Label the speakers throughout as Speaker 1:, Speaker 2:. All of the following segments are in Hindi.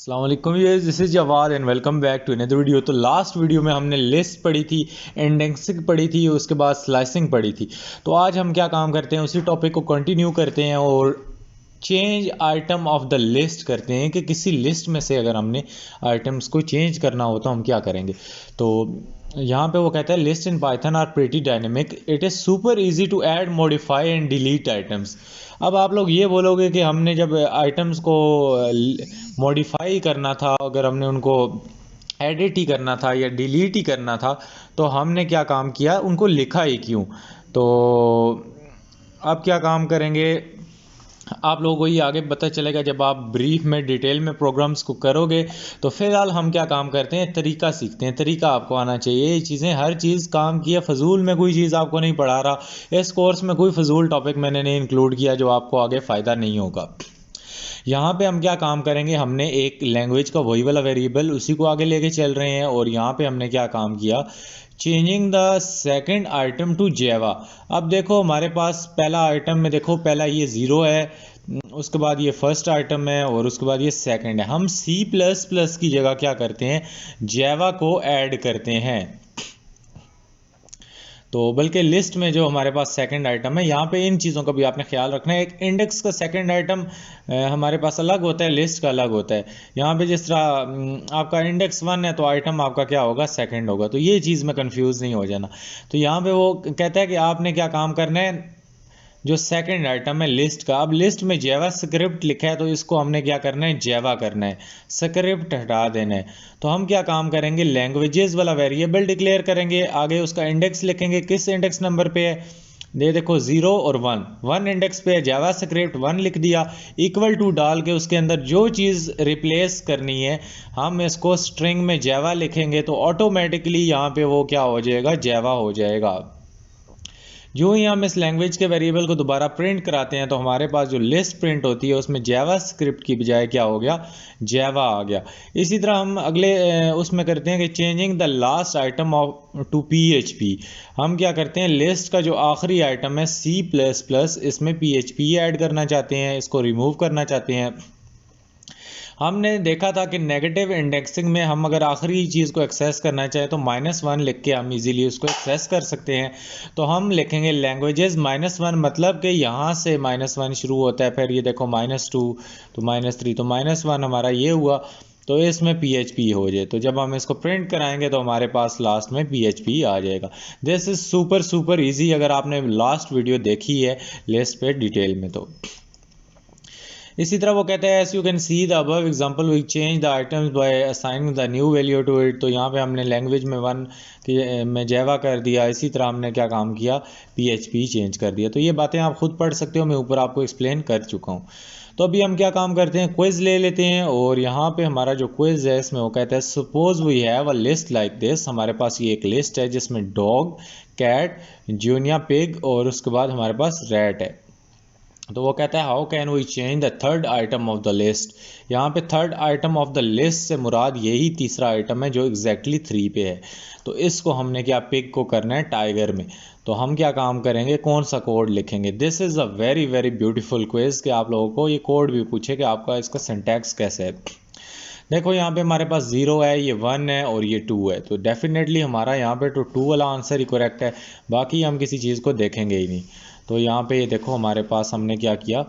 Speaker 1: अस्सलाम वालेकुम viewers, this is Jawad and welcome back to another video. तो लास्ट वीडियो में हमने लिस्ट पढ़ी थी, इंडेक्सिंग पढ़ी थी, उसके बाद स्लाइसिंग पढ़ी थी। तो आज हम क्या काम करते हैं, उसी टॉपिक को कंटिन्यू करते हैं और change item of the list करते हैं कि किसी लिस्ट में से अगर हमने आइटम्स को चेंज करना हो तो हम क्या करेंगे। तो यहाँ पे वो कहता है list in Python are pretty dynamic, it is super easy to add modify and delete items. अब आप लोग ये बोलोगे कि हमने जब आइटम्स को मॉडिफाई करना था, अगर हमने उनको एडिट ही करना था या डिलीट ही करना था तो हमने क्या काम किया, उनको लिखा ही क्यों। तो अब क्या काम करेंगे, आप लोगों को ये आगे पता चलेगा जब आप ब्रीफ में डिटेल में प्रोग्राम्स को करोगे। तो फिलहाल हम क्या काम करते हैं, तरीका सीखते हैं। तरीका आपको आना चाहिए, ये चीज़ें हर चीज़ काम की है, फजूल में कोई चीज़ आपको नहीं पढ़ा रहा। इस कोर्स में कोई फजूल टॉपिक मैंने नहीं इंक्लूड किया जो आपको आगे फ़ायदा नहीं होगा। यहाँ पे हम क्या काम करेंगे, हमने एक लैंग्वेज का वही वाला वेरिएबल उसी को आगे लेके चल रहे हैं और यहाँ पे हमने क्या काम किया, changing the second item to Java. अब देखो हमारे पास पहला आइटम में देखो, पहला ये ज़ीरो है, उसके बाद ये फर्स्ट आइटम है और उसके बाद ये सेकंड है। हम सी प्लस प्लस की जगह क्या करते हैं, जेवा को ऐड करते हैं। तो बल्कि लिस्ट में जो हमारे पास सेकंड आइटम है, यहाँ पे इन चीज़ों का भी आपने ख्याल रखना है। एक इंडेक्स का सेकंड आइटम हमारे पास अलग होता है, लिस्ट का अलग होता है। यहाँ पे जिस तरह आपका इंडेक्स 1 है तो आइटम आपका क्या होगा, सेकंड होगा। तो ये चीज़ में कंफ्यूज नहीं हो जाना। तो यहाँ पे वो कहता है कि आपने क्या काम करना है, जो सेकंड आइटम है लिस्ट का। अब लिस्ट में जेवा स्क्रिप्ट लिखा है तो इसको हमने क्या करना है, जेवा करना है, स्क्रिप्ट हटा देना है। तो हम क्या काम करेंगे, लैंग्वेजेस वाला वेरिएबल डिक्लेयर करेंगे, आगे उसका इंडेक्स लिखेंगे, किस इंडेक्स नंबर पे है, ये देखो 0 और 1 इंडेक्स पे है, जावा स्क्रिप्ट 1 लिख दिया, इक्वल टू डाल के उसके अंदर जो चीज़ रिप्लेस करनी है हम इसको स्ट्रिंग में जावा लिखेंगे तो ऑटोमेटिकली यहाँ पे वो क्या हो जाएगा, जावा हो जाएगा। जो ही हम इस लैंग्वेज के वेरिएबल को दोबारा प्रिंट कराते हैं तो हमारे पास जो लिस्ट प्रिंट होती है उसमें जावा स्क्रिप्ट की बजाय क्या हो गया, जावा आ गया। इसी तरह हम अगले उसमें करते हैं कि changing the last item of to PHP. हम क्या करते हैं, लिस्ट का जो आखिरी आइटम है सी प्लस प्लस, इसमें पीएचपी ऐड करना चाहते हैं, इसको रिमूव करना चाहते हैं। हमने देखा था कि नेगेटिव इंडेक्सिंग में हम अगर आखिरी चीज़ को एक्सेस करना चाहें तो -1 लिख के हम इजीली उसको एक्सेस कर सकते हैं। तो हम लिखेंगे लैंग्वेजेस -1, मतलब कि यहाँ से -1 शुरू होता है, फिर ये देखो -2 तो -3 तो -1 हमारा ये हुआ। तो इसमें पीएचपी हो जाए, तो जब हम इसको प्रिंट कराएंगे तो हमारे पास लास्ट में पीएचपी आ जाएगा। This is super super easy, अगर आपने लास्ट वीडियो देखी है लिस्ट पे डिटेल में। तो इसी तरह वो कहते हैं as you can see the above example we change the items by assigning the new value to it. तो यहाँ पे हमने लैंग्वेज में 1 में जावा कर दिया, इसी तरह हमने क्या काम किया, पीएचपी चेंज कर दिया। तो ये बातें आप खुद पढ़ सकते हो, मैं ऊपर आपको एक्सप्लेन कर चुका हूँ। तो अभी हम क्या काम करते हैं, क्विज ले लेते हैं और यहाँ पे हमारा जो क्विज है इसमें वो कहता है suppose we have a list like this. हमारे पास ये एक लिस्ट है जिसमें डॉग, कैट, जूनिया, पिग और उसके बाद हमारे पास रैट है। तो वो कहता है how can we change the third item of the list. यहाँ पे third item of the list से मुराद यही तीसरा आइटम है जो एग्जैक्टली 3 पे है। तो इसको हमने क्या, पिग को करना है टाइगर में। तो हम क्या काम करेंगे, कौन सा कोड लिखेंगे। This is a very very beautiful quiz कि आप लोगों को ये कोड भी पूछे कि आपका इसका सिंटैक्स कैसे है। देखो यहाँ पे हमारे पास 0 है, ये 1 है और ये 2 है, तो डेफिनेटली हमारा यहाँ पे तो 2 वाला आंसर ही करेक्ट है, बाकी हम किसी चीज़ को देखेंगे ही नहीं। तो यहाँ पे ये देखो हमारे पास हमने क्या किया,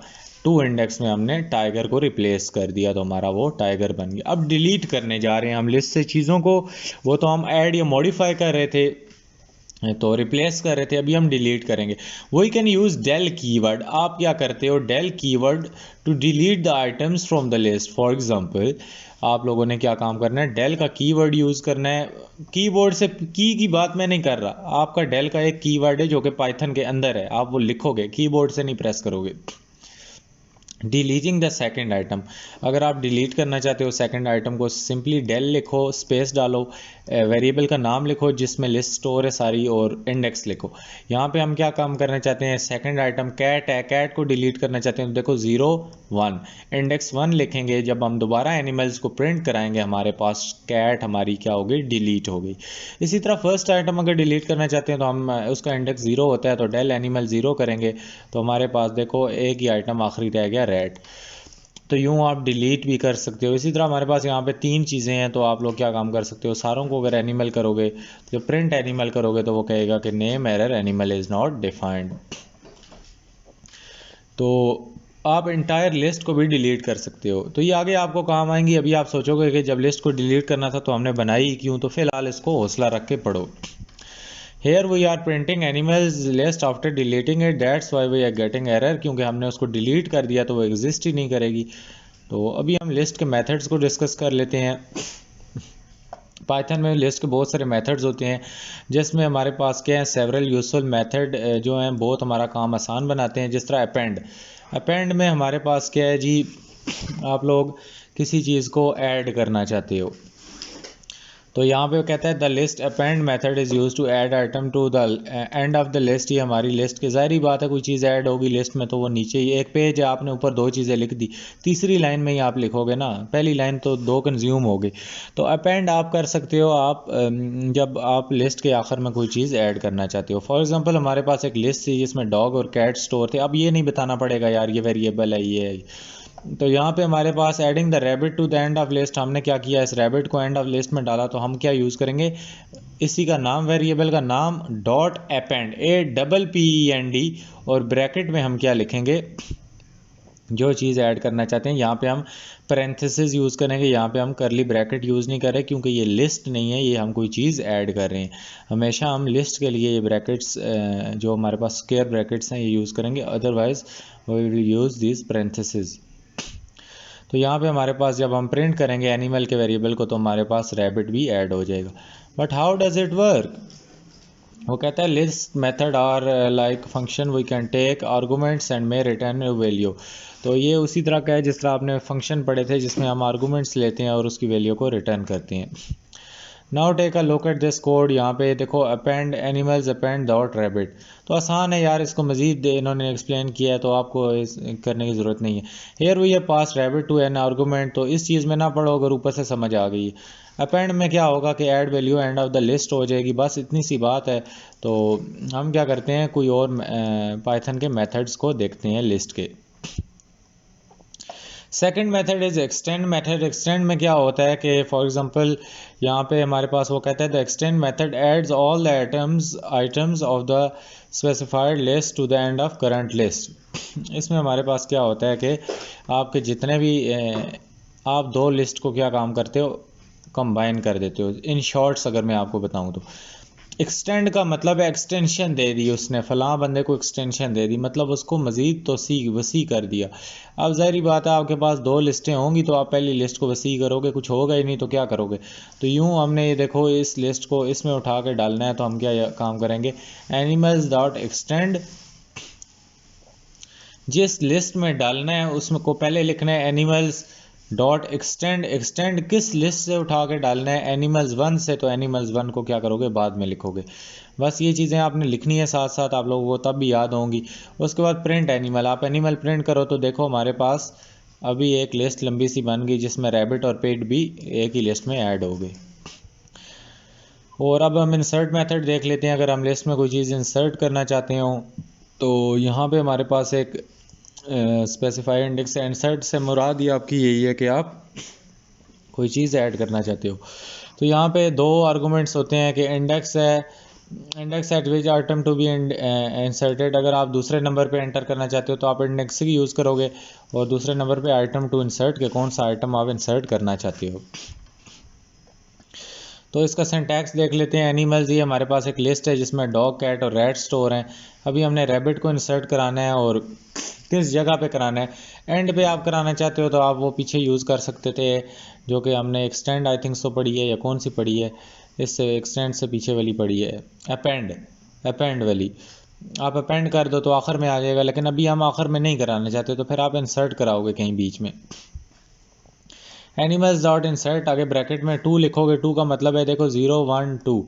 Speaker 1: 2 इंडेक्स में हमने टाइगर को रिप्लेस कर दिया तो हमारा वो टाइगर बन गया। अब डिलीट करने जा रहे हैं हम लिस्ट से चीज़ों को, वो तो हम ऐड या मॉडिफाई कर रहे थे तो रिप्लेस कर रहे थे, अभी हम डिलीट करेंगे। We can use del keyword. आप क्या करते हो, del keyword to delete the items from the list. For example आप लोगों ने क्या काम करना है, डेल का कीवर्ड यूज़ करना है। कीबोर्ड से की बात मैं नहीं कर रहा, आपका डेल का एक कीवर्ड है जो कि पाइथन के अंदर है, आप वो लिखोगे, कीबोर्ड से नहीं प्रेस करोगे। डिलीटिंग द सेकंड आइटम, अगर आप डिलीट करना चाहते हो सेकंड आइटम को, सिंपली डेल लिखो, स्पेस डालो, वेरिएबल का नाम लिखो जिसमें लिस्ट स्टोर है सारी और इंडेक्स लिखो। यहाँ पे हम क्या काम करना चाहते हैं, सेकंड आइटम कैट है, कैट को डिलीट करना चाहते हैं तो देखो 0 1 इंडेक्स 1 लिखेंगे। जब हम दोबारा एनिमल्स को प्रिंट कराएंगे हमारे पास कैट हमारी क्या हो गई, डिलीट हो गई। इसी तरह फर्स्ट आइटम अगर डिलीट करना चाहते हैं तो हम उसका इंडेक्स 0 होता है तो डेल एनिमल 0 करेंगे तो हमारे पास देखो एक ही आइटम आखिरी रह गया, रैट। तो यूँ आप डिलीट भी कर सकते हो। इसी तरह हमारे पास यहाँ पे 3 चीज़ें हैं, तो आप लोग क्या काम कर सकते हो, सारों को अगर एनिमल करोगे तो प्रिंट एनिमल करोगे तो वो कहेगा कि name error animal is not defined. तो आप इंटायर लिस्ट को भी डिलीट कर सकते हो। तो ये आगे आपको काम आएंगी। अभी आप सोचोगे कि जब लिस्ट को डिलीट करना था तो हमने बनाई क्यों, तो फिलहाल इसको हौसला रख के पढ़ो। Here we are printing animals list after deleting it, that's why we are getting error, क्योंकि हमने उसको डिलीट कर दिया तो वो एग्जिस्ट ही नहीं करेगी। तो अभी हम लिस्ट के मेथड्स को डिस्कस कर लेते हैं। पाइथन में लिस्ट के बहुत सारे मेथड्स होते हैं, जिसमें हमारे पास क्या है, सेवरल यूजफुल मेथड जो हैं बहुत हमारा काम आसान बनाते हैं। जिस तरह अपेंड में हमारे पास क्या है जी, आप लोग किसी चीज़ को ऐड करना चाहते हो तो यहाँ पे कहता है the list append method is use to add item to the end of the list. ये हमारी लिस्ट की ज़ाहिर बात है, कोई चीज़ ऐड होगी लिस्ट में तो वो नीचे ही, एक पेज है आपने ऊपर 2 चीज़ें लिख दी, तीसरी लाइन में ही आप लिखोगे ना, पहली लाइन तो 2 कंज्यूम हो गई। तो अपेंड आप कर सकते हो आप जब आप लिस्ट के आखिर में कोई चीज़ ऐड करना चाहते हो। फॉर एग्जाम्पल हमारे पास एक लिस्ट थी जिसमें डॉग और कैट स्टोर थे। अब ये नहीं बताना पड़ेगा यार ये वेरिएबल है ये है। तो यहाँ पे हमारे पास adding the rabbit to the end of list, हमने क्या किया, इस रैबिट को एंड ऑफ लिस्ट में डाला। तो हम क्या यूज़ करेंगे, इसी का नाम, वेरिएबल का नाम डॉट अपेंड, APPEND, और ब्रैकेट में हम क्या लिखेंगे, जो चीज़ ऐड करना चाहते हैं। यहाँ पे हम पैरेंथेसिस यूज़ करेंगे, यहाँ पे हम करली ब्रैकेट यूज़ नहीं कर रहे क्योंकि ये लिस्ट नहीं है, ये हम कोई चीज़ ऐड कर रहे हैं। हमेशा हम लिस्ट के लिए ये ब्रैकेट्स जो हमारे पास स्क्वायर ब्रैकेट्स हैं ये यूज़ करेंगे, otherwise we will use this parenthesis. तो यहाँ पे हमारे पास जब हम प्रिंट करेंगे एनिमल के वेरिएबल को तो हमारे पास रैबिट भी ऐड हो जाएगा। But how does it work, वो कहता है list method are like function we can take arguments and may return value. तो ये उसी तरह का है जिस तरह आपने फंक्शन पढ़े थे जिसमें हम आर्गूमेंट्स लेते हैं और उसकी वैल्यू को रिटर्न करते हैं। Now take a look at this code. यहाँ पे देखो append animals append dot rabbit. तो आसान है यार, इसको मजीद इन्होंने एक्सप्लेन किया है तो आपको करने की ज़रूरत नहीं है। Here we have pass rabbit to an argument, तो इस चीज़ में ना पढ़ो अगर ऊपर से समझ आ गई। अपेंड में क्या होगा कि add value and of the list हो जाएगी, बस इतनी सी बात है। तो हम क्या करते हैं, कोई और पाइथन के मेथड्स को देखते हैं लिस्ट के। Second method is extend method. Extend में क्या होता है कि फॉर एग्जांपल यहाँ पे हमारे पास वो कहता है the extend method adds all the items of the specified list to the end of current list. इसमें हमारे पास क्या होता है कि आपके जितने भी आप 2 लिस्ट को क्या काम करते हो, कंबाइन कर देते हो। इन शॉर्ट्स अगर मैं आपको बताऊँ तो एक्सटेंड का मतलब है एक्सटेंशन दे दी उसने, फ़लाँ बंदे को एक्सटेंशन दे दी, मतलब उसको मज़ीद वसी कर दिया। अब ज़ाहिर बात है आपके पास 2 लिस्टें होंगी तो आप पहली लिस्ट को वसी करोगे, कुछ होगा ही नहीं तो क्या करोगे। तो यूँ हमने ये देखो इस लिस्ट को इसमें उठा के डालना है तो हम क्या काम करेंगे, एनिमल्स डॉट एक्सटेंड। जिस लिस्ट में डालना है उसमें को पहले लिखना है एनिमल्स डॉट एक्सटेंड। एक्सटेंड किस लिस्ट से उठा के डालना है, एनिमल्स 1 से, तो एनिमल्स 1 को क्या करोगे, बाद में लिखोगे। बस ये चीज़ें आपने लिखनी है साथ साथ, आप लोगों को तब भी याद होंगी। उसके बाद प्रिंट एनिमल, आप एनिमल प्रिंट करो तो देखो हमारे पास अभी एक लिस्ट लंबी सी बन गई जिसमें रैबिट और पेट भी एक ही लिस्ट में ऐड हो गए। और अब हम इंसर्ट मेथड देख लेते हैं। अगर हम लिस्ट में कोई चीज़ इंसर्ट करना चाहते हो तो यहाँ पे हमारे पास एक स्पेसिफाई इंडेक्स है। इंसर्ट से मुराद ये आपकी यही है कि आप कोई चीज़ ऐड करना चाहते हो। तो यहाँ पे 2 आर्गूमेंट्स होते हैं कि इंडेक्स है, index at which item to be inserted. अगर आप दूसरे नंबर पे एंटर करना चाहते हो तो आप इंडेक्स की यूज़ करोगे, और दूसरे नंबर पे आइटम टू इंसर्ट के कौन सा आइटम आप इंसर्ट करना चाहते हो। तो इसका सिंटैक्स देख लेते हैं। एनिमल्स, ये हमारे पास एक लिस्ट है जिसमें डॉग, कैट और रैट स्टोर हैं। अभी हमने रैबिट को इंसर्ट कराना है और किस जगह पे कराना है, एंड पे आप कराना चाहते हो तो आप वो पीछे यूज़ कर सकते थे जो कि हमने एक्सटेंड आई थिंक सो पढ़ी है, या कौन सी पढ़ी है, इससे एक्सटेंड से पीछे वाली पढ़ी है, अपेंड वाली। आप अपेंड कर दो तो आखिर में आ जाएगा, लेकिन अभी हम आखिर में नहीं कराना चाहते तो फिर आप इंसर्ट कराओगे कहीं बीच में। एनिमल्स डॉट इंसर्ट, आगे ब्रैकेट में 2 लिखोगे। 2 का मतलब है देखो 0 1 2।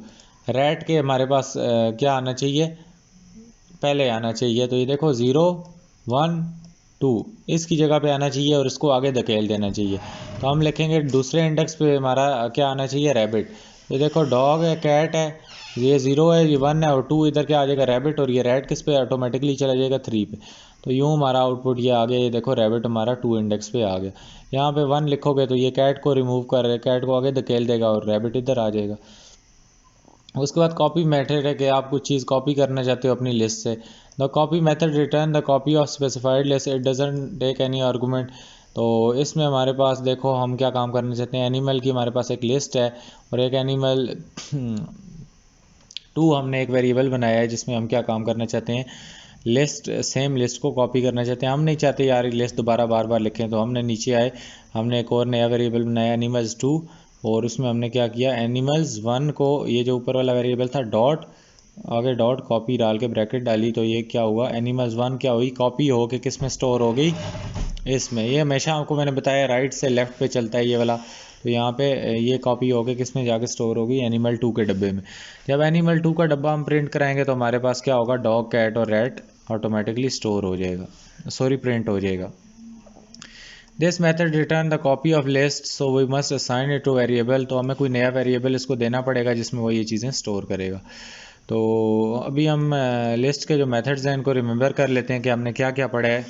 Speaker 1: रैट के हमारे पास क्या आना चाहिए, पहले आना चाहिए। तो ये देखो 0 1 2 इसकी जगह पे आना चाहिए और इसको आगे धकेल देना चाहिए। तो हम लिखेंगे दूसरे इंडेक्स पे हमारा क्या आना चाहिए, रैबिट। ये देखो डॉग है, कैट है, ये 0 है, ये 1 है, और 2 इधर क्या आ जाएगा, रैबिट, और ये रैट किस पे ऑटोमेटिकली चला जाएगा 3 पे। तो यूँ हमारा आउटपुट ये आ गया। ये देखो रैबिट हमारा 2 इंडेक्स पे आ गया। यहाँ पे 1 लिखोगे तो ये कैट को रिमूव कर रहे, कैट को आगे धकेल देगा और रैबिट इधर आ जाएगा। उसके बाद कॉपी मेथड है कि आप कुछ चीज़ कॉपी करना चाहते हो अपनी लिस्ट से। The copy method return the copy of specified list, it doesn't take any argument. तो इसमें हमारे पास देखो हम क्या काम करना चाहते हैं। एनिमल की हमारे पास एक लिस्ट है और एक एनिमल 2 हमने एक वेरिएबल बनाया है जिसमें हम क्या काम करना चाहते हैं, लिस्ट, सेम लिस्ट को कॉपी करना चाहते हैं। हम नहीं चाहते यार लिस्ट दोबारा बार बार लिखें, तो हमने नीचे आए, हमने एक और नया वेरिएबल बनाया एनिमल्स 2 और उसमें हमने क्या किया, एनिमल्स 1 को, ये जो ऊपर वाला वेरिएबल था डॉट, आगे डॉट कॉपी डाल के ब्रैकेट डाली, तो ये क्या हुआ, एनिमल्स 1 क्या हुई, कॉपी हो के किस में स्टोर हो गई, इसमें। ये हमेशा आपको मैंने बताया राइट से लेफ़्ट पे चलता है ये वाला। तो यहाँ पे ये कॉपी हो के किस में जाके स्टोर होगी, एनिमल 2 के डब्बे में। जब एनिमल 2 का डब्बा हम प्रिंट कराएंगे तो हमारे पास क्या होगा, डॉग, कैट और रैट ऑटोमेटिकली स्टोर हो जाएगा, सॉरी प्रिंट हो जाएगा। This method return the copy of list, so we must assign it to variable. तो हमें कोई नया वेरिएबल इसको देना पड़ेगा जिसमें वो ये चीज़ें स्टोर करेगा। तो अभी हम लिस्ट के जो मेथड्स हैं इनको रिमेंबर कर लेते हैं कि हमने क्या क्या पढ़ा है।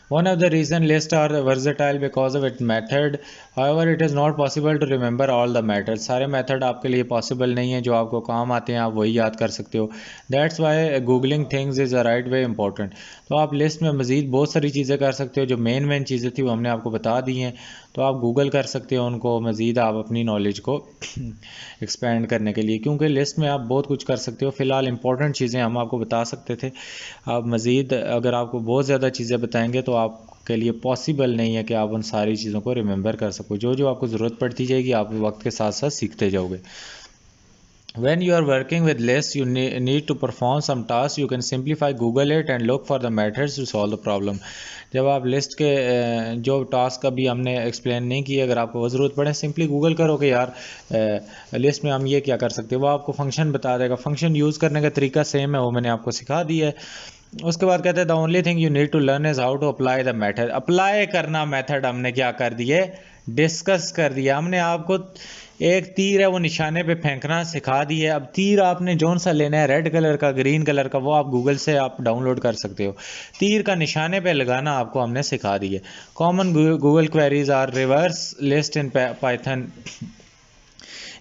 Speaker 1: One of the reason lists are versatile because of its method. However, it is not possible to remember all the methods. सारे मेथड आपके लिए पॉसिबल नहीं है, जो आपको काम आते हैं आप वही याद कर सकते हो। That's why googling things is a right way important. तो आप लिस्ट में मज़ीद बहुत सारी चीज़ें कर सकते हो। जो मेन चीज़ें थी वो हमने आपको बता दी हैं, तो आप गूगल कर सकते हो उनको मज़ीद, आप अपनी नॉलेज को एक्सपेंड करने के लिए, क्योंकि लिस्ट में आप बहुत कुछ कर सकते हो। फ़िलहाल इंपॉर्टेंट चीज़ें हम आपको बता सकते थे। आप मज़ीद अगर आपको बहुत ज़्यादा चीज़ें बताएंगे तो आपके लिए पॉसिबल नहीं है कि आप उन सारी चीज़ों को रिमेंबर कर सको। जो जो आपको ज़रूरत पड़ती जाएगी आप वक्त के साथ साथ सीखते जाओगे। When you are working with lists, you need to perform some tasks. You can simplify Google it and look for the methods to solve the problem. जब आप लिस्ट के जो टास्क अभी हमने एक्सप्लेन नहीं किए, अगर आपको वो ज़रूरत पड़े सिंपली गूगल करो कि यार लिस्ट में हम ये क्या कर सकते हैं, वो आपको फंक्शन बता देगा। फंक्शन यूज़ करने का तरीका सेम है, वो मैंने आपको सिखा दिया है। उसके बाद कहते हैं the only thing you need to learn is how to apply the method. Apply करना मेथड हमने क्या कर दिए, डिस्कस कर दिया। हमने आपको एक तीर है वो निशाने पे फेंकना सिखा दिया है। अब तीर आपने जौन सा लेना है, रेड कलर का, ग्रीन कलर का, वो आप गूगल से आप डाउनलोड कर सकते हो। तीर का निशाने पे लगाना आपको हमने सिखा दिया। Common Google queries are reverse list in Python.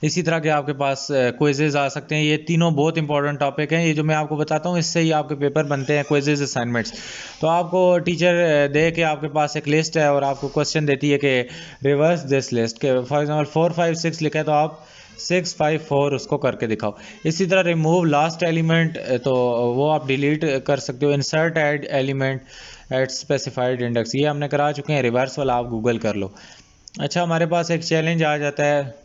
Speaker 1: इसी तरह के आपके पास क्विजेज आ सकते हैं। ये तीनों बहुत इंपॉर्टेंट टॉपिक हैं। ये जो मैं आपको बताता हूँ इससे ही आपके पेपर बनते हैं, क्विजेज, असाइनमेंट्स। तो आपको टीचर दे के आपके पास एक लिस्ट है और आपको क्वेश्चन देती है कि रिवर्स दिस लिस्ट के, फॉर एग्जांपल 4 5 6 लिखा है तो आप 6 5 4 उसको करके दिखाओ। इसी तरह रिमूव लास्ट एलिमेंट, तो वो आप डिलीट कर सकते हो। Insert add element at specified index, ये हमने करा चुके हैं। रिवर्स वाला आप गूगल कर लो। अच्छा, हमारे पास एक चैलेंज आ जाता है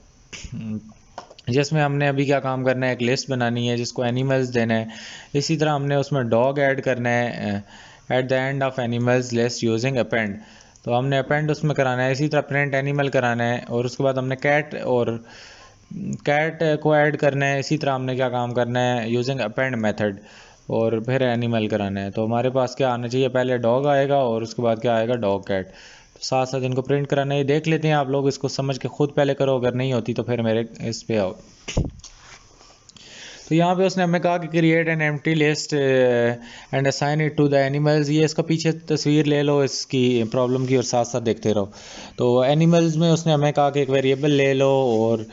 Speaker 1: जिसमें हमने अभी क्या काम करना है, एक लिस्ट बनानी है जिसको एनिमल्स देना है। इसी तरह हमने उसमें डॉग ऐड करना है at the end of animals list using append. तो हमने अपेंड उसमें कराना है। इसी तरह प्रिंट एनिमल कराना है और उसके बाद हमने कैट को ऐड करना है। इसी तरह हमने क्या काम करना है, यूजिंग अपेंड मेथड, और फिर एनिमल कराना है। तो हमारे पास क्या आना चाहिए, पहले डॉग आएगा और उसके बाद क्या आएगा, डॉग कैट। साथ साथ इनको प्रिंट कराना है। ये देख लेते हैं आप लोग, इसको समझ के खुद पहले करो, अगर नहीं होती तो फिर मेरे इस पे आओ। तो यहाँ पे उसने हमें कहा कि create an empty list and assign it to the animals. ये इसका पीछे तस्वीर ले लो इसकी प्रॉब्लम की और साथ साथ देखते रहो। तो एनिमल्स में उसने हमें कहा कि एक वेरिएबल ले लो और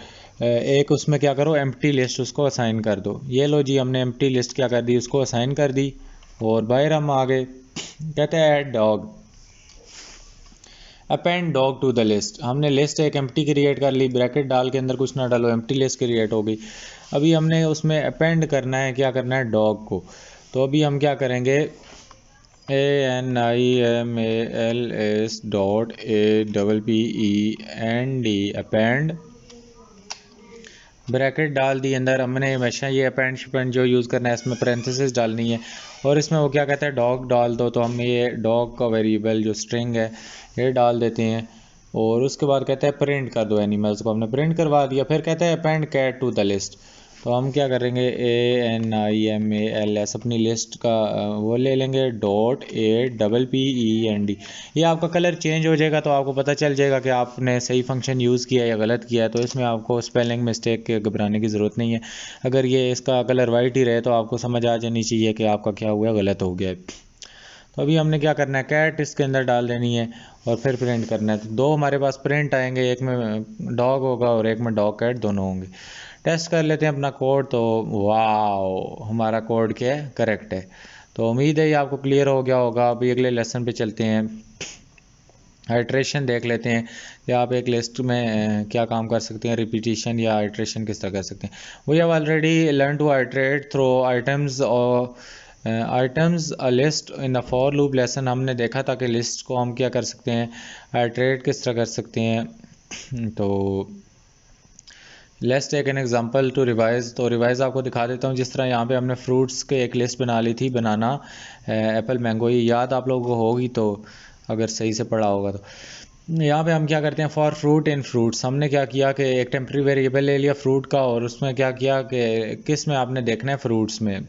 Speaker 1: एक उसमें क्या करो, एम्प्टी लिस्ट उसको असाइन कर दो। ये लो जी, हमने एम्प्टी लिस्ट क्या कर दी, उसको असाइन कर दी और बाहर हम आ गए। कहते हैं add dog, append dog to the list. हमने लिस्ट एक एम्प्टी क्रिएट कर ली, ब्रैकेट डाल के अंदर कुछ ना डालो, एम्प्टी लिस्ट क्रिएट हो गई। अभी हमने उसमें अपेंड करना है, क्या करना है, डॉग को। तो अभी हम क्या करेंगे, ANIMALS.APPEND अपेंड, ब्रैकेट डाल दी अंदर। हमने हमेशा ये अपेंड शिपेंड जो यूज़ करना है इसमें पैरेंथेसिस डालनी है और इसमें वो क्या कहता है, डॉग डाल दो। तो हम ये डॉग का वेरिएबल जो स्ट्रिंग है ये डाल देते हैं और उसके बाद कहता है प्रिंट कर दो एनिमल्स को। हमने प्रिंट करवा दिया। फिर कहता है append cat to the list. तो हम क्या करेंगे, ANIMALS अपनी लिस्ट का वो ले लेंगे, .APPEND। ये आपका कलर चेंज हो जाएगा तो आपको पता चल जाएगा कि आपने सही फंक्शन यूज़ किया या गलत किया है। तो इसमें आपको स्पेलिंग मिस्टेक के घबराने की ज़रूरत नहीं है। अगर ये इसका कलर वाइट ही रहे तो आपको समझ आ जानी चाहिए कि आपका क्या हुआ, गलत हो गया है। तो अभी हमने क्या करना है, कैट इसके अंदर डाल देनी है और फिर प्रिंट करना है। तो दो हमारे पास प्रिंट आएंगे, एक में डॉग होगा और एक में डॉग कैट दोनों होंगे। टेस्ट कर लेते हैं अपना कोड। तो वाह, हमारा कोड क्या है, करेक्ट है। तो उम्मीद है ये आपको क्लियर हो गया होगा। अभी अगले लेसन पे चलते हैं, आइट्रेशन देख लेते हैं कि आप एक लिस्ट में क्या काम कर सकते हैं, रिपीटिशन या आइट्रेशन किस तरह कर सकते हैं। We have already learn to iterate through items और items a list in the for loop lesson. हमने देखा था कि लिस्ट को हम क्या कर सकते हैं, आइट्रेट किस तरह कर सकते हैं। तो let's take an example to revise. तो रिवाइज आपको दिखा देता हूँ। जिस तरह यहाँ पे हमने फ्रूट्स के एक लिस्ट बना ली थी, बनाना, एप्पल, मैंगो, ये याद आप लोगों को होगी तो अगर सही से पढ़ा होगा तो। यहाँ पे हम क्या करते हैं, फॉर फ्रूट इन फ्रूट्स। हमने क्या किया कि एक टेम्प्रेरी वेरिएबल ले लिया फ्रूट का और उसमें क्या किया कि किस में आपने देखना है, फ्रूट्स में।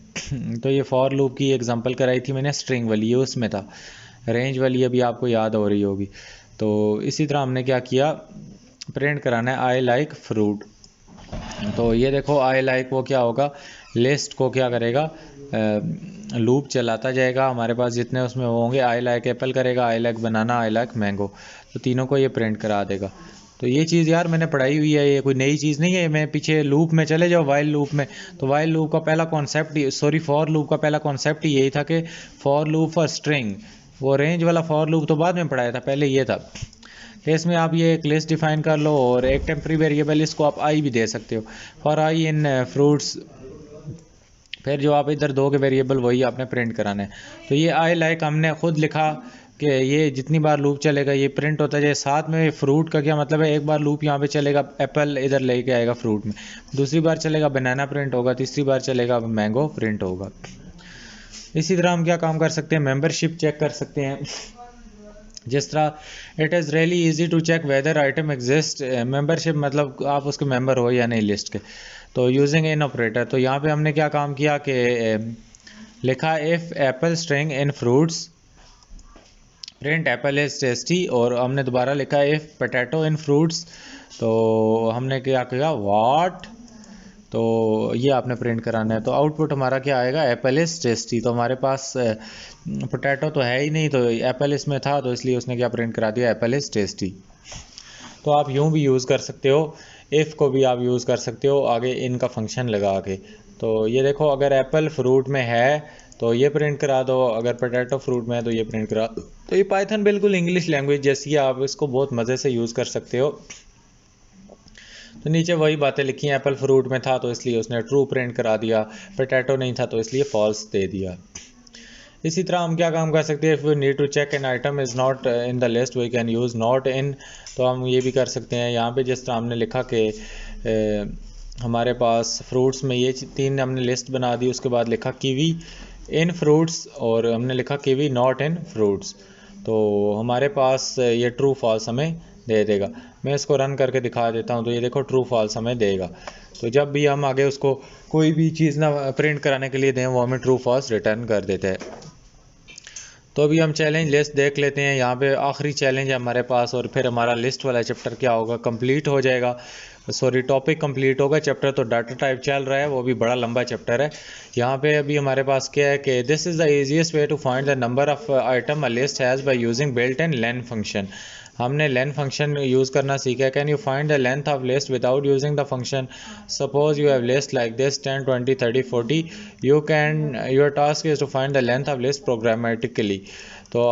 Speaker 1: तो ये फॉर लूप की एग्जांपल कराई थी मैंने, स्ट्रिंग वाली, ये उसमें था। रेंज वाली अभी आपको याद हो रही होगी। तो इसी तरह हमने क्या किया, प्रिंट कराना है आई लाइक फ्रूट। तो ये देखो आई लाइक वो क्या होगा, लिस्ट को क्या करेगा, लूप चलाता जाएगा। हमारे पास जितने उसमें वो होंगे, आई लाइक एप्पल करेगा, I like banana, I like mango, तो तीनों को ये प्रिंट करा देगा। तो ये चीज़ यार मैंने पढ़ाई हुई है, ये कोई नई चीज़ नहीं है। मैं पीछे लूप में चले जाओ, वाइल लूप में, तो वाइल लूप का पहला कॉन्सेप्ट, सॉरी फॉर लूप का पहला कॉन्सेप्ट ही यही था कि फॉर लूप फॉर स्ट्रिंग। वो रेंज वाला फॉर लूप तो बाद में पढ़ाया था, पहले ये था कि इसमें आप ये एक लिस्ट डिफाइन कर लो और एक टेम्प्रेरी वेरिएबल इसको आप आई भी दे सकते हो, फॉर आई इन फ्रूट्स। फिर जो आप इधर दोगे वेरिएबल वही आपने प्रिंट कराना है। तो ये आई लाइक हमने खुद लिखा कि ये जितनी बार लूप चलेगा ये प्रिंट होता जाए। साथ में फ्रूट का क्या मतलब है, एक बार लूप यहाँ पे चलेगा, एप्पल इधर लेके आएगा फ्रूट में, दूसरी बार चलेगा बनाना प्रिंट होगा, तीसरी बार चलेगा मैंगो प्रिंट होगा। इसी तरह हम क्या काम कर सकते हैं, मेंबरशिप चेक कर सकते हैं। जिस तरह it is really easy to check whether item exist. Membership मतलब आप उसके मेंबर हो या नहीं लिस्ट के। तो यूजिंग इन ऑपरेटर, तो यहाँ पे हमने क्या काम किया कि लिखा if Apple string in fruits print Apple is tasty, और हमने दोबारा लिखा इफ़ पोटैटो इन फ्रूट्स, तो हमने क्या किया व्हाट, तो ये आपने प्रिंट कराना है। तो आउटपुट हमारा क्या आएगा, एप्पल इज़ टेस्टी। तो हमारे पास पोटैटो तो है ही नहीं, तो एप्पल इसमें था तो इसलिए उसने क्या प्रिंट करा दिया, एप्पल इज़ टेस्टी। तो आप यूँ भी यूज़ कर सकते हो, इफ़ को भी आप यूज़ कर सकते हो आगे इनका फंक्शन लगा के। तो ये देखो, अगर एप्पल फ्रूट में है तो ये प्रिंट करा दो, अगर पोटैटो फ्रूट में है तो ये प्रिंट करा दो। तो ये पाइथन बिल्कुल इंग्लिश लैंग्वेज जैसी है, आप इसको बहुत मज़े से यूज़ कर सकते हो। तो नीचे वही बातें लिखी हैं, एप्पल फ्रूट में था तो इसलिए उसने ट्रू प्रिंट करा दिया, पोटैटो नहीं था तो इसलिए फॉल्स दे दिया। इसी तरह हम क्या काम कर सकते हैं, if we need to check an item is not in the list we can use not in. तो हम ये भी कर सकते हैं, यहाँ पे जिस तरह हमने लिखा कि हमारे पास फ्रूट्स में ये तीन हमने लिस्ट बना दी, उसके बाद लिखा कीवी इन फ्रूट्स और हमने लिखा कीवी नॉट इन फ्रूट्स। तो हमारे पास ये ट्रू फॉल्स हमें दे देगा। मैं इसको रन करके दिखा देता हूँ। तो ये देखो ट्रू फॉल्स हमें देगा। तो जब भी हम आगे उसको कोई भी चीज़ ना प्रिंट कराने के लिए दें, वो हमें ट्रू फॉल्स रिटर्न कर देता है। तो अभी हम चैलेंज लिस्ट देख लेते हैं। यहाँ पे आखिरी चैलेंज है हमारे पास और फिर हमारा लिस्ट वाला चैप्टर क्या होगा, कंप्लीट हो जाएगा। सॉरी, टॉपिक कंप्लीट होगा, चैप्टर तो डाटा टाइप चल रहा है, वो भी बड़ा लंबा चैप्टर है। यहाँ पे अभी हमारे पास क्या है कि this is the easiest way to find the number of item a list has by using built in len function. हमने लेन फंक्शन यूज़ करना सीखा है। Can you find the length of list without using the function. Suppose you have list like this 10 20 30 40, you can, your task is to find the length of list programmatically. तो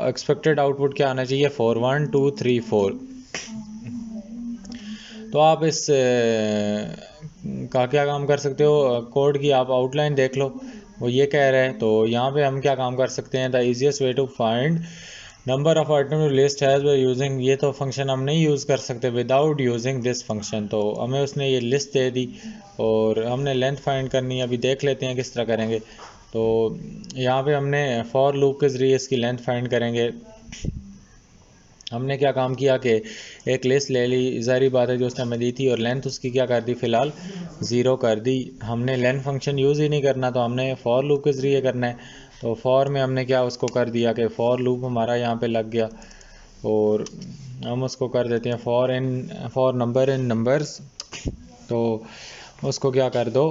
Speaker 1: एक्सपेक्टेड आउटपुट क्या आना चाहिए, 4 1 2 3 4। तो आप इस का क्या काम कर सकते हो, कोड की आप आउटलाइन देख लो, वो ये कह रहा है। तो यहाँ पे हम क्या काम कर सकते हैं, the easiest way to find number of item list has by using, ये तो फंक्शन हम नहीं यूज़ कर सकते विदाउट यूजिंग दिस फंक्शन। तो हमें उसने ये लिस्ट दे दी और हमने लेंथ फाइंड करनी है। अभी देख लेते हैं किस तरह करेंगे। तो यहाँ पे हमने फॉर लूप के ज़रिए इसकी लेंथ फाइंड करेंगे। हमने क्या काम किया कि एक लिस्ट ले ली, ज़ाहिर बात है जो उसने हमें दी थी, और लेंथ उसकी क्या कर दी फ़िलहाल 0 कर दी। हमने लेंथ फंक्शन यूज़ ही नहीं करना, तो हमने फॉर लूप के ज़रिए करना है। तो फॉर में हमने क्या उसको कर दिया कि फॉर लूप हमारा यहाँ पे लग गया, और हम उसको कर देते हैं फॉर नंबर इन नंबर्स। तो उसको क्या कर दो,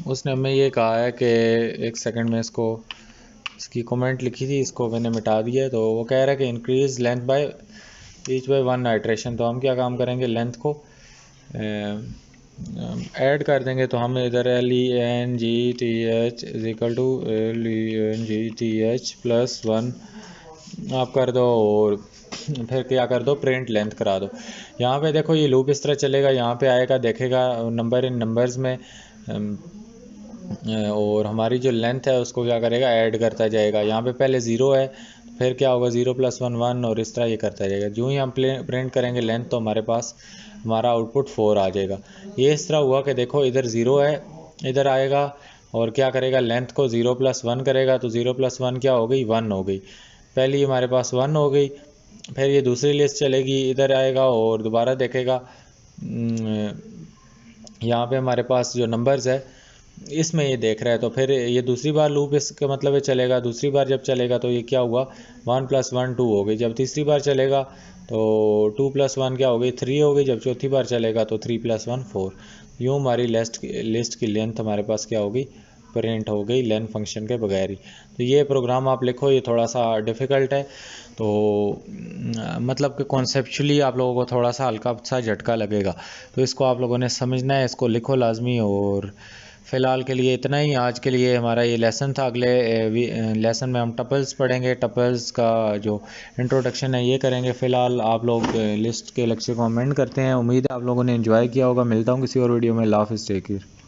Speaker 1: उसने हमें ये कहा है कि एक सेकंड में इसकी कमेंट लिखी थी, इसको मैंने मिटा दिया है। तो वो कह रहा है कि increase length by each by 1 iteration. तो हम क्या काम करेंगे, लेंथ को ऐड कर देंगे। तो हम इधर LENGTH is equal to LENGTH plus 1 आप कर दो, और फिर क्या कर दो, प्रिंट लेंथ करा दो। यहाँ पे देखो ये लूप इस तरह चलेगा, यहाँ पे आएगा, देखेगा नंबर इन नंबर्स में, और हमारी जो लेंथ है उसको क्या करेगा, ऐड करता जाएगा। यहाँ पे पहले 0 है, फिर क्या होगा 0 + 1 1, और इस तरह ये करता जाएगा। जो ही हम प्रिंट करेंगे लेंथ, तो हमारे पास हमारा आउटपुट 4 आ जाएगा। ये इस तरह हुआ कि देखो इधर 0 है, इधर आएगा और क्या करेगा, लेंथ को 0 + 1 करेगा। तो 0 + 1 क्या हो गई, 1 हो गई। पहली हमारे पास 1 हो गई, फिर ये दूसरी लिस्ट चलेगी, इधर आएगा और दोबारा देखेगा, यहाँ पे हमारे पास जो नंबर्स है इसमें ये देख रहा है। तो फिर ये दूसरी बार लूप इसका मतलब है चलेगा, दूसरी बार जब चलेगा तो ये क्या हुआ, 1 + 1 2 हो गई। जब तीसरी बार चलेगा तो 2 + 1 क्या हो गई, 3 हो गई। जब चौथी बार चलेगा तो 3 + 1 4। यूँ हमारी लिस्ट की लेंथ हमारे पास क्या हो गई, प्रिंट हो गई लेंथ फंक्शन के बगैर ही। तो ये प्रोग्राम आप लिखो, ये थोड़ा सा डिफ़िकल्ट है, तो मतलब कि कॉन्सेप्चुअली आप लोगों को थोड़ा सा हल्का सा झटका लगेगा। तो इसको आप लोगों ने समझना है, इसको लिखो लाजमी। और फ़िलहाल के लिए इतना ही, आज के लिए हमारा ये लेसन था। अगले लेसन में हम टपल्स पढ़ेंगे, टपल्स का जो इंट्रोडक्शन है ये करेंगे। फ़िलहाल आप लोग लिस्ट के लेक्चर को अमेंड करते हैं। उम्मीद है आप लोगों ने एंजॉय किया होगा। मिलता हूँ किसी और वीडियो में। अल्लाह हाफ़िज़, टेक केयर।